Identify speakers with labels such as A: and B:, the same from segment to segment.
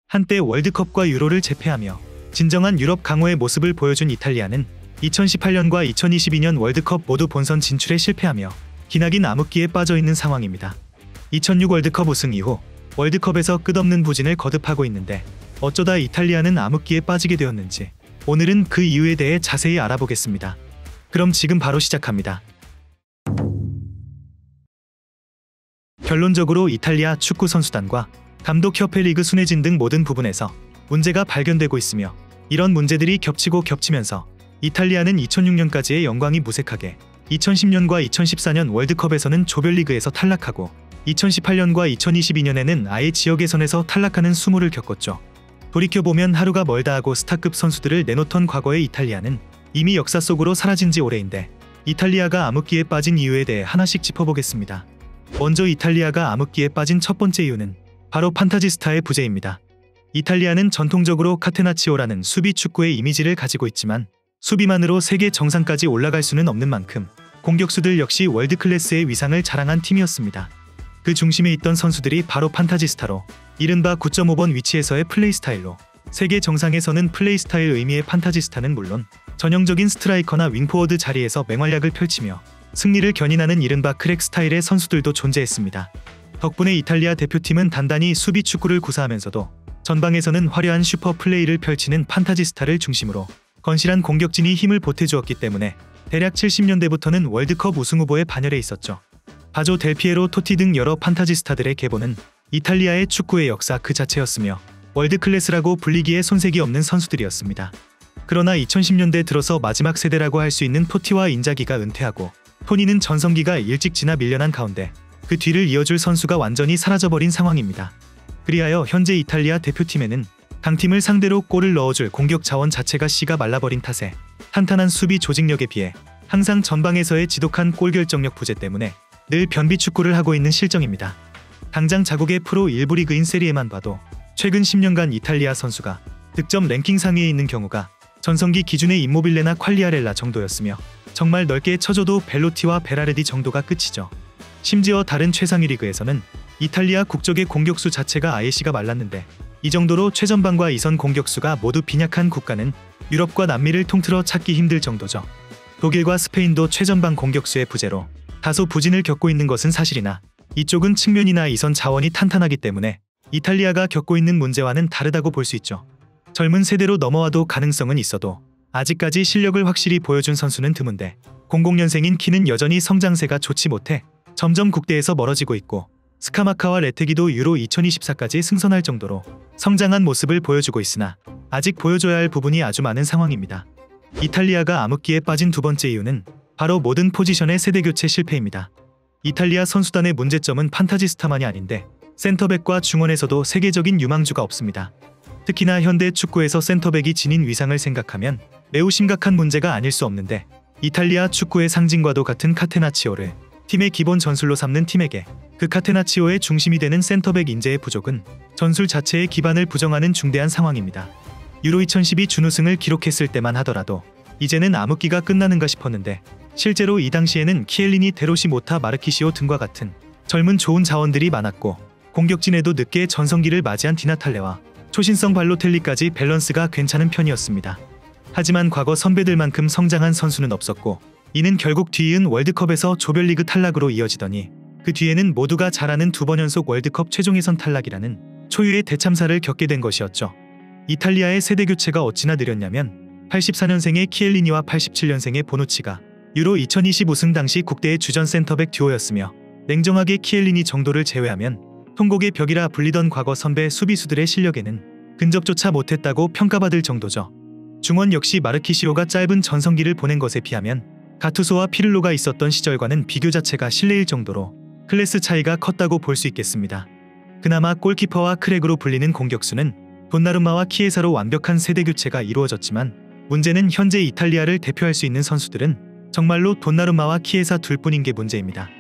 A: 한때 월드컵과 유로를 제패하며 진정한 유럽 강호의 모습을 보여준 이탈리아는 2018년과 2022년 월드컵 모두 본선 진출에 실패하며 기나긴 암흑기에 빠져있는 상황입니다. 2006 월드컵 우승 이후 월드컵에서 끝없는 부진을 거듭하고 있는데 어쩌다 이탈리아는 암흑기에 빠지게 되었는지 오늘은 그 이유에 대해 자세히 알아보겠습니다. 그럼 지금 바로 시작합니다. 결론적으로 이탈리아 축구 선수단과 감독협회 리그 순회진 등 모든 부분에서 문제가 발견되고 있으며 이런 문제들이 겹치고 겹치면서 이탈리아는 2006년까지의 영광이 무색하게 2010년과 2014년 월드컵에서는 조별리그에서 탈락하고 2018년과 2022년에는 아예 지역 예선에서 탈락하는 수모를 겪었죠. 돌이켜보면 하루가 멀다 하고 스타급 선수들을 내놓던 과거의 이탈리아는 이미 역사 속으로 사라진 지 오래인데 이탈리아가 암흑기에 빠진 이유에 대해 하나씩 짚어보겠습니다. 먼저 이탈리아가 암흑기에 빠진 첫 번째 이유는 바로 판타지스타의 부재입니다. 이탈리아는 전통적으로 카테나치오라는 수비 축구의 이미지를 가지고 있지만 수비만으로 세계 정상까지 올라갈 수는 없는 만큼 공격수들 역시 월드클래스의 위상을 자랑한 팀이었습니다. 그 중심에 있던 선수들이 바로 판타지스타로 이른바 9.5번 위치에서의 플레이 스타일로 세계 정상에서는 플레이 스타일 의미의 판타지스타는 물론 전형적인 스트라이커나 윙포워드 자리에서 맹활약을 펼치며 승리를 견인하는 이른바 크랙 스타일의 선수들도 존재했습니다. 덕분에 이탈리아 대표팀은 단단히 수비 축구를 구사하면서도 전방에서는 화려한 슈퍼 플레이를 펼치는 판타지스타를 중심으로 건실한 공격진이 힘을 보태주었기 때문에 대략 70년대부터는 월드컵 우승 후보에 반열에 있었죠. 바조 델피에로 토티 등 여러 판타지스타들의 계보는 이탈리아의 축구의 역사 그 자체였으며 월드클래스라고 불리기에 손색이 없는 선수들이었습니다. 그러나 2010년대 들어서 마지막 세대라고 할 수 있는 토티와 인자기가 은퇴하고 토니는 전성기가 일찍 지나 밀려난 가운데 그 뒤를 이어줄 선수가 완전히 사라져버린 상황입니다. 그리하여 현재 이탈리아 대표팀에는 강팀을 상대로 골을 넣어줄 공격 자원 자체가 씨가 말라버린 탓에 탄탄한 수비 조직력에 비해 항상 전방에서의 지독한 골 결정력 부재 때문에 늘 변비 축구를 하고 있는 실정입니다. 당장 자국의 프로 1부 리그인 세리에만 봐도 최근 10년간 이탈리아 선수가 득점 랭킹 상위에 있는 경우가 전성기 기준의 임모빌레나 퀄리아렐라 정도였으며 정말 넓게 쳐줘도 벨로티와 베라르디 정도가 끝이죠. 심지어 다른 최상위 리그에서는 이탈리아 국적의 공격수 자체가 아예 씨가 말랐는데 이 정도로 최전방과 이선 공격수가 모두 빈약한 국가는 유럽과 남미를 통틀어 찾기 힘들 정도죠. 독일과 스페인도 최전방 공격수의 부재로 다소 부진을 겪고 있는 것은 사실이나 이쪽은 측면이나 이선 자원이 탄탄하기 때문에 이탈리아가 겪고 있는 문제와는 다르다고 볼 수 있죠. 젊은 세대로 넘어와도 가능성은 있어도 아직까지 실력을 확실히 보여준 선수는 드문데 00년생인 키는 여전히 성장세가 좋지 못해 점점 국대에서 멀어지고 있고 스카마카와 레테기도 유로 2024까지 승선할 정도로 성장한 모습을 보여주고 있으나 아직 보여줘야 할 부분이 아주 많은 상황입니다. 이탈리아가 암흑기에 빠진 두 번째 이유는 바로 모든 포지션의 세대교체 실패입니다. 이탈리아 선수단의 문제점은 판타지스타만이 아닌데 센터백과 중원에서도 세계적인 유망주가 없습니다. 특히나 현대 축구에서 센터백이 지닌 위상을 생각하면 매우 심각한 문제가 아닐 수 없는데 이탈리아 축구의 상징과도 같은 카테나치오를 팀의 기본 전술로 삼는 팀에게 그 카테나치오의 중심이 되는 센터백 인재의 부족은 전술 자체의 기반을 부정하는 중대한 상황입니다. 유로 2012 준우승을 기록했을 때만 하더라도 이제는 암흑기가 끝나는가 싶었는데 실제로 이 당시에는 키엘리니, 데로시, 모타, 마르키시오 등과 같은 젊은 좋은 자원들이 많았고 공격진에도 늦게 전성기를 맞이한 디나탈레와 초신성 발로텔리까지 밸런스가 괜찮은 편이었습니다. 하지만 과거 선배들만큼 성장한 선수는 없었고 이는 결국 뒤이은 월드컵에서 조별리그 탈락으로 이어지더니 그 뒤에는 모두가 잘 아는 두 번 연속 월드컵 최종 예선 탈락이라는 초유의 대참사를 겪게 된 것이었죠. 이탈리아의 세대교체가 어찌나 느렸냐면 84년생의 키엘리니와 87년생의 보누치가 유로 2020 우승 당시 국대의 주전 센터백 듀오였으며 냉정하게 키엘리니 정도를 제외하면 통곡의 벽이라 불리던 과거 선배 수비수들의 실력에는 근접조차 못했다고 평가받을 정도죠. 중원 역시 마르키시오가 짧은 전성기를 보낸 것에 비하면 가투소와 피를로가 있었던 시절과는 비교 자체가 실례일 정도로 클래스 차이가 컸다고 볼 수 있겠습니다. 그나마 골키퍼와 크랙으로 불리는 공격수는 돈나룸마와 키에사로 완벽한 세대교체가 이루어졌지만 문제는 현재 이탈리아를 대표할 수 있는 선수들은 정말로 돈나룸마와 키에사 둘뿐인 게 문제입니다.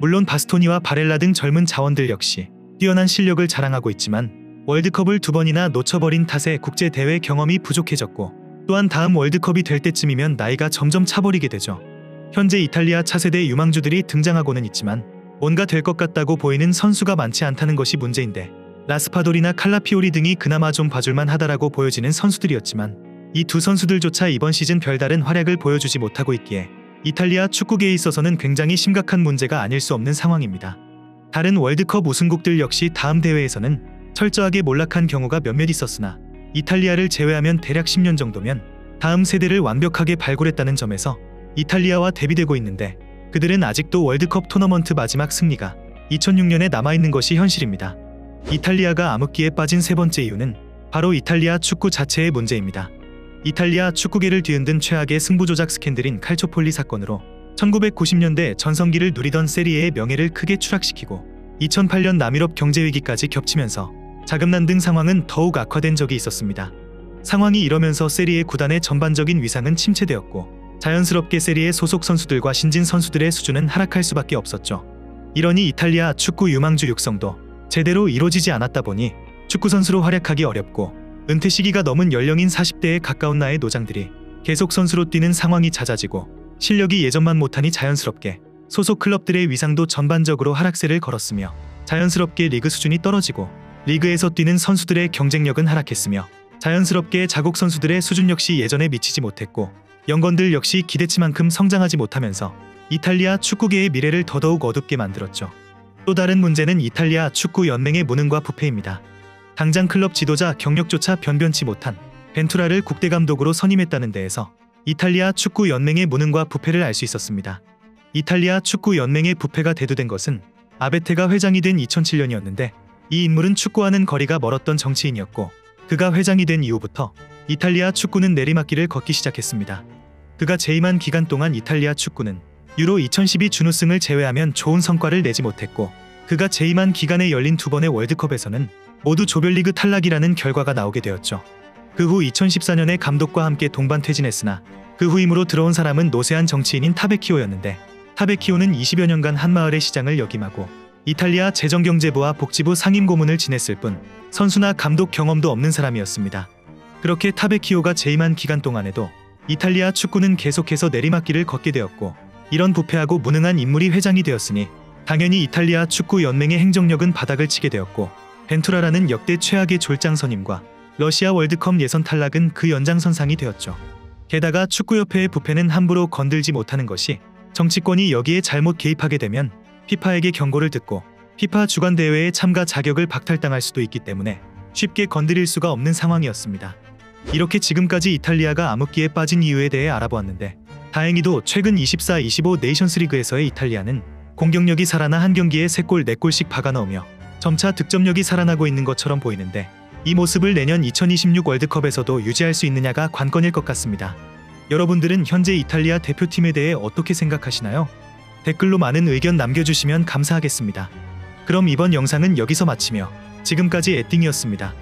A: 물론 바스토니와 바렐라 등 젊은 자원들 역시 뛰어난 실력을 자랑하고 있지만 월드컵을 두 번이나 놓쳐버린 탓에 국제대회 경험이 부족해졌고 또한 다음 월드컵이 될 때쯤이면 나이가 점점 차버리게 되죠. 현재 이탈리아 차세대 유망주들이 등장하고는 있지만 뭔가 될 것 같다고 보이는 선수가 많지 않다는 것이 문제인데 라스파돌이나 칼라피오리 등이 그나마 좀 봐줄만 하다라고 보여지는 선수들이었지만 이 두 선수들조차 이번 시즌 별다른 활약을 보여주지 못하고 있기에 이탈리아 축구계에 있어서는 굉장히 심각한 문제가 아닐 수 없는 상황입니다. 다른 월드컵 우승국들 역시 다음 대회에서는 철저하게 몰락한 경우가 몇몇 있었으나 이탈리아를 제외하면 대략 10년 정도면 다음 세대를 완벽하게 발굴했다는 점에서 이탈리아와 대비되고 있는데 그들은 아직도 월드컵 토너먼트 마지막 승리가 2006년에 남아있는 것이 현실입니다. 이탈리아가 암흑기에 빠진 세 번째 이유는 바로 이탈리아 축구 자체의 문제입니다. 이탈리아 축구계를 뒤흔든 최악의 승부조작 스캔들인 칼초폴리 사건으로 1990년대 전성기를 누리던 세리에의 명예를 크게 추락시키고 2008년 남유럽 경제위기까지 겹치면서 자금난 등 상황은 더욱 악화된 적이 있었습니다. 상황이 이러면서 세리에 구단의 전반적인 위상은 침체되었고 자연스럽게 세리에 소속 선수들과 신진 선수들의 수준은 하락할 수밖에 없었죠. 이러니 이탈리아 축구 유망주 육성도 제대로 이루어지지 않았다 보니 축구선수로 활약하기 어렵고 은퇴 시기가 넘은 연령인 40대에 가까운 나이의 노장들이 계속 선수로 뛰는 상황이 잦아지고 실력이 예전만 못하니 자연스럽게 소속 클럽들의 위상도 전반적으로 하락세를 걸었으며 자연스럽게 리그 수준이 떨어지고 리그에서 뛰는 선수들의 경쟁력은 하락했으며 자연스럽게 자국 선수들의 수준 역시 예전에 미치지 못했고 연건들 역시 기대치만큼 성장하지 못하면서 이탈리아 축구계의 미래를 더더욱 어둡게 만들었죠. 또 다른 문제는 이탈리아 축구 연맹의 무능과 부패입니다. 당장 클럽 지도자 경력조차 변변치 못한 벤투라를 국대감독으로 선임했다는 데에서 이탈리아 축구 연맹의 무능과 부패를 알 수 있었습니다. 이탈리아 축구 연맹의 부패가 대두된 것은 아베테가 회장이 된 2007년이었는데 이 인물은 축구와는 거리가 멀었던 정치인이었고 그가 회장이 된 이후부터 이탈리아 축구는 내리막길을 걷기 시작했습니다. 그가 재임한 기간 동안 이탈리아 축구는 유로 2012 준우승을 제외하면 좋은 성과를 내지 못했고 그가 재임한 기간에 열린 두 번의 월드컵에서는 모두 조별리그 탈락이라는 결과가 나오게 되었죠. 그 후 2014년에 감독과 함께 동반 퇴진했으나 그 후임으로 들어온 사람은 노세한 정치인인 타베키오였는데 타베키오는 20여 년간 한마을의 시장을 역임하고 이탈리아 재정경제부와 복지부 상임고문을 지냈을 뿐 선수나 감독 경험도 없는 사람이었습니다. 그렇게 타베키오가 재임한 기간 동안에도 이탈리아 축구는 계속해서 내리막길을 걷게 되었고 이런 부패하고 무능한 인물이 회장이 되었으니 당연히 이탈리아 축구 연맹의 행정력은 바닥을 치게 되었고 벤투라라는 역대 최악의 졸장 선임과 러시아 월드컵 예선 탈락은 그 연장선상이 되었죠. 게다가 축구협회의 부패는 함부로 건들지 못하는 것이 정치권이 여기에 잘못 개입하게 되면 피파에게 경고를 듣고 피파 주관 대회에 참가 자격을 박탈당할 수도 있기 때문에 쉽게 건드릴 수가 없는 상황이었습니다. 이렇게 지금까지 이탈리아가 암흑기에 빠진 이유에 대해 알아보았는데 다행히도 최근 24-25 네이션스리그에서의 이탈리아는 공격력이 살아나 한 경기에 3골 4골씩 박아넣으며 점차 득점력이 살아나고 있는 것처럼 보이는데 이 모습을 내년 2026 월드컵에서도 유지할 수 있느냐가 관건일 것 같습니다. 여러분들은 현재 이탈리아 대표팀에 대해 어떻게 생각하시나요? 댓글로 많은 의견 남겨주시면 감사하겠습니다. 그럼 이번 영상은 여기서 마치며 지금까지 에띵이었습니다.